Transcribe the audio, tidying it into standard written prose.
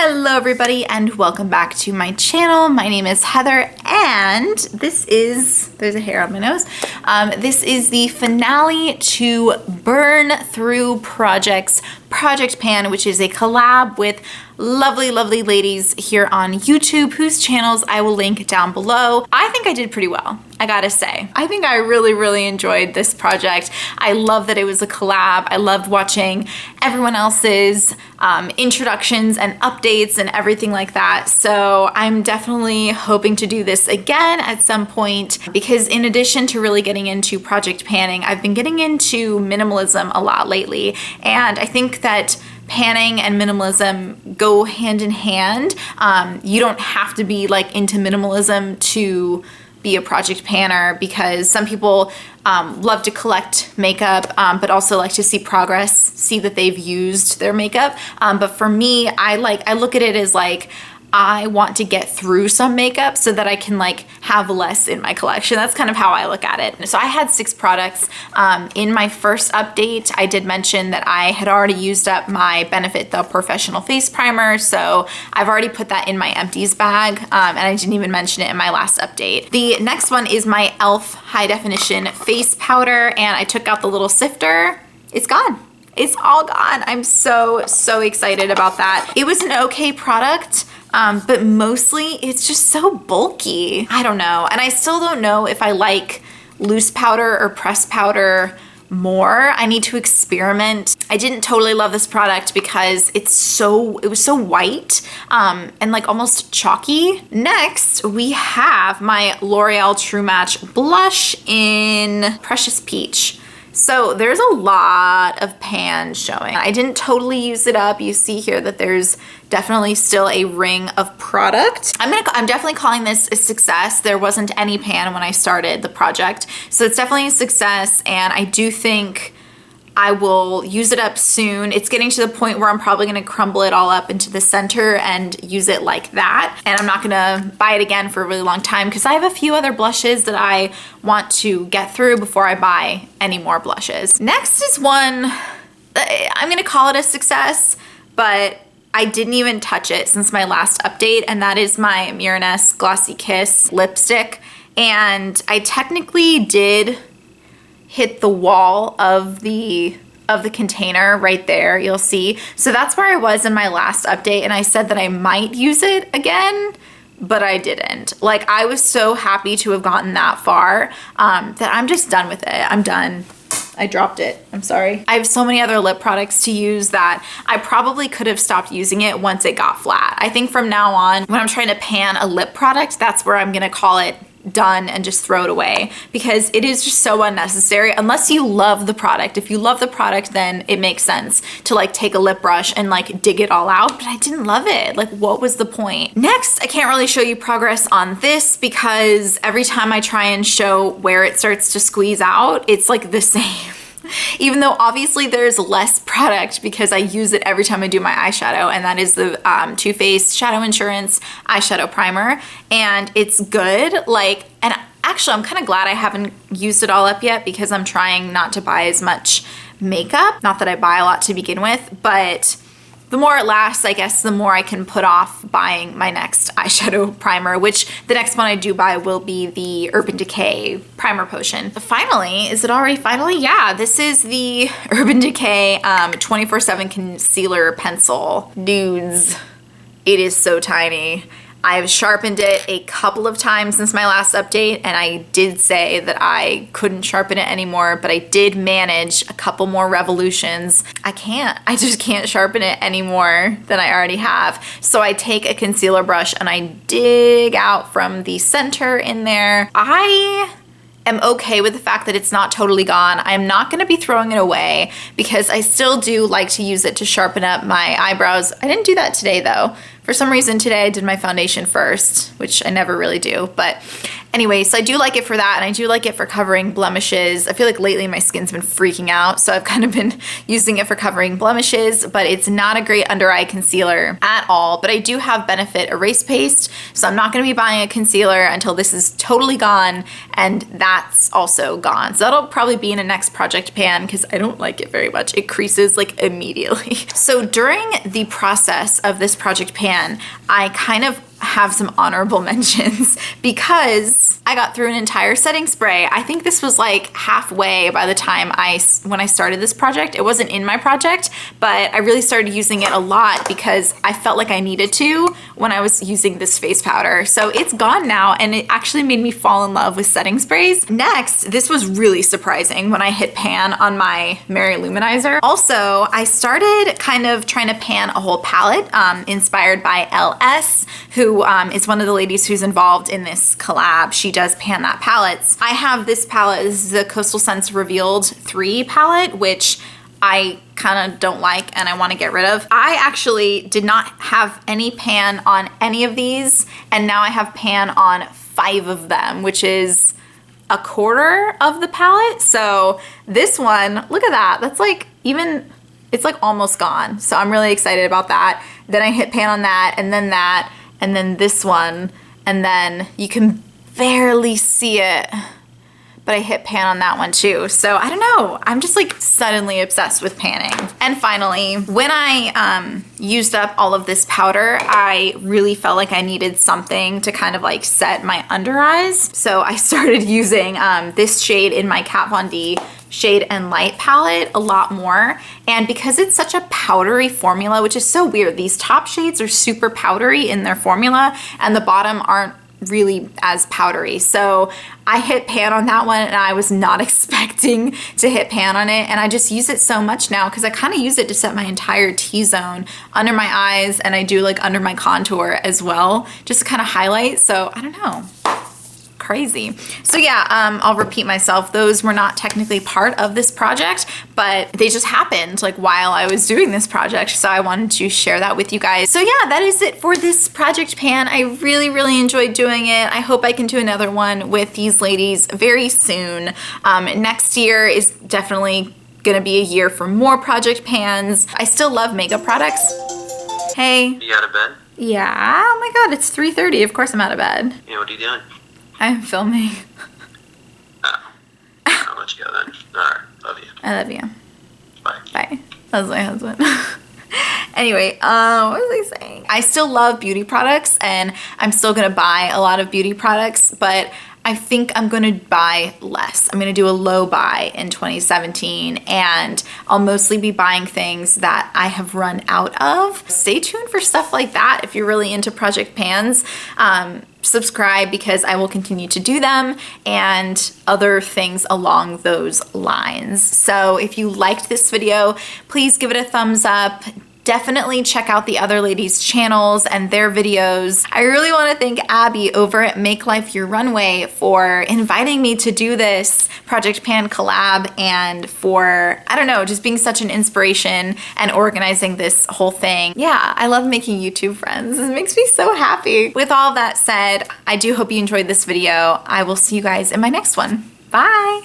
Hello everybody and welcome back to my channel. My name is Heather and this is, there's a hair on my nose. This is the finale to Burrrr'n Through Products Project Pan, which is a collab with lovely ladies here on YouTube whose channels I will link down below. I think I did pretty well, I gotta say. I think I really enjoyed this project. I love that it was a collab. I loved watching everyone else's introductions and updates and everything like that. So I'm definitely hoping to do this again at some point because in addition to really getting into project panning, I've been getting into minimalism a lot lately. And I think that panning and minimalism go hand in hand. You don't have to be like into minimalism to be a project panner because some people love to collect makeup, but also like to see progress, see that they've used their makeup. But for me, I look at it as like, I want to get through some makeup so that I can like have less in my collection. That's kind of how I look at it. So I had 6 products. In my first update, I did mention that I had already used up my Benefit the Professional Face Primer. So I've already put that in my empties bag. And I didn't even mention it in my last update. The next one is my Elle High Definition Face Powder. And I took out the little sifter. It's gone. It's all gone. I'm so excited about that. It was an okay product. But mostly it's just so bulky. I don't know. And I still don't know if I like loose powder or pressed powder more. I need to experiment. I didn't totally love this product because it was so white and like almost chalky. Next, we have my L'Oreal True Match blush in Precious Peach. So there's a lot of pan showing. I didn't totally use it up. You see here that there's definitely still a ring of product. I'm definitely calling this a success. There wasn't any pan when I started the project. So it's definitely a success and I do think I will use it up soon. It's getting to the point where I'm probably gonna crumble it all up into the center and use it like that. And I'm not gonna buy it again for a really long time because I have a few other blushes that I want to get through before I buy any more blushes. Next is one, I'm gonna call it a success, but I didn't even touch it since my last update, and that is my Miraness Glossy Kiss lipstick. And I technically did hit the wall of the container right there, you'll see. So that's where I was in my last update, and I said that I might use it again, but I didn't. Like, I was so happy to have gotten that far that I'm just done with it. I'm done. I dropped it. I'm sorry. I have so many other lip products to use that I probably could have stopped using it once it got flat. I think from now on, when I'm trying to pan a lip product, that's where I'm gonna call it done and just throw it away because it is just so unnecessary unless you love the product. If you love the product, then it makes sense to like take a lip brush and like dig it all out, but I didn't love it. Like, what was the point? Next, I can't really show you progress on this because every time I try and show where it starts to squeeze out, it's like the same. Even though obviously there's less product because I use it every time I do my eyeshadow, and that is the Too Faced Shadow Insurance Eyeshadow Primer, and it's good. Like, and actually I'm kind of glad I haven't used it all up yet because I'm trying not to buy as much makeup. Not that I buy a lot to begin with, but the more it lasts, I guess, the more I can put off buying my next eyeshadow primer, which the next one I do buy will be the Urban Decay Primer Potion. Finally, is it already finally? Yeah, this is the Urban Decay 24/7 Concealer Pencil. Dudes, it is so tiny. I've sharpened it a couple of times since my last update, and I did say that I couldn't sharpen it anymore, but I did manage a couple more revolutions. I just can't sharpen it any more than I already have. So I take a concealer brush and I dig out from the center in there. I am okay with the fact that it's not totally gone. I'm not gonna be throwing it away because I still do like to use it to sharpen up my eyebrows. I didn't do that today though. For some reason today I did my foundation first, which I never really do, but Anyway, so I do like it for that, and I do like it for covering blemishes. I feel like lately my skin's been freaking out, so I've kind of been using it for covering blemishes, but it's not a great under eye concealer at all. But I do have Benefit Erase Paste, so I'm not gonna be buying a concealer until this is totally gone, and that's also gone. So that'll probably be in a next project pan because I don't like it very much. It creases like immediately. So during the process of this project pan, I kind of have some honorable mentions because I got through an entire setting spray. I think this was like halfway by the time when I started this project. It wasn't in my project, but I really started using it a lot because I felt like I needed to when I was using this face powder. So it's gone now, and it actually made me fall in love with setting sprays. Next, this was really surprising when I hit pan on my Mary Luminizer. Also, I started kind of trying to pan a whole palette inspired by Elle, who is one of the ladies who's involved in this collab. She does pan that palettes. I have this palette. This is the Coastal Scents Revealed 3 palette, which I kind of don't like and I want to get rid of. I actually did not have any pan on any of these, and now I have pan on 5 of them, which is a quarter of the palette. So this one, look at that. That's like it's like almost gone. So I'm really excited about that. Then I hit pan on that, and then that, and then this one, and then you can barely see it, but I hit pan on that one too. So I don't know, I'm just like suddenly obsessed with panning. And finally, when I used up all of this powder, I really felt like I needed something to kind of like set my under eyes. So I started using this shade in my Kat Von D Shade and Light palette a lot more. And because it's such a powdery formula, which is so weird, these top shades are super powdery in their formula and the bottom aren't really as powdery. So I hit pan on that one, and I was not expecting to hit pan on it, and I just use it so much now because I kind of use it to set my entire T-zone under my eyes, and I do like under my contour as well, just to kind of highlight. So I don't know, crazy. So yeah, I'll repeat myself. Those were not technically part of this project, but they just happened like while I was doing this project. So I wanted to share that with you guys. So yeah, that is it for this project pan. I really, really enjoyed doing it. I hope I can do another one with these ladies very soon. Next year is definitely gonna be a year for more project pans. I still love makeup products. Hey. You out of bed? Yeah, oh my God, it's 3:30. Of course I'm out of bed. Yeah, what are you doing? I'm filming. Oh. I'll let you go then. Alright, love you. I love you. Bye. Bye. That was my husband. Anyway, what was I saying? I still love beauty products, and I'm still gonna buy a lot of beauty products, but I think I'm gonna buy less. I'm gonna do a low buy in 2017, and I'll mostly be buying things that I have run out of. Stay tuned for stuff like that if you're really into project pans. Subscribe because I will continue to do them and other things along those lines. So if you liked this video, please give it a thumbs up. Definitely check out the other ladies' channels and their videos. I really want to thank Abbie over at Make Life Your Runway for inviting me to do this Project Pan collab, and for, I don't know, just being such an inspiration and organizing this whole thing. Yeah, I love making YouTube friends. It makes me so happy. With all of that said, I do hope you enjoyed this video. I will see you guys in my next one. Bye!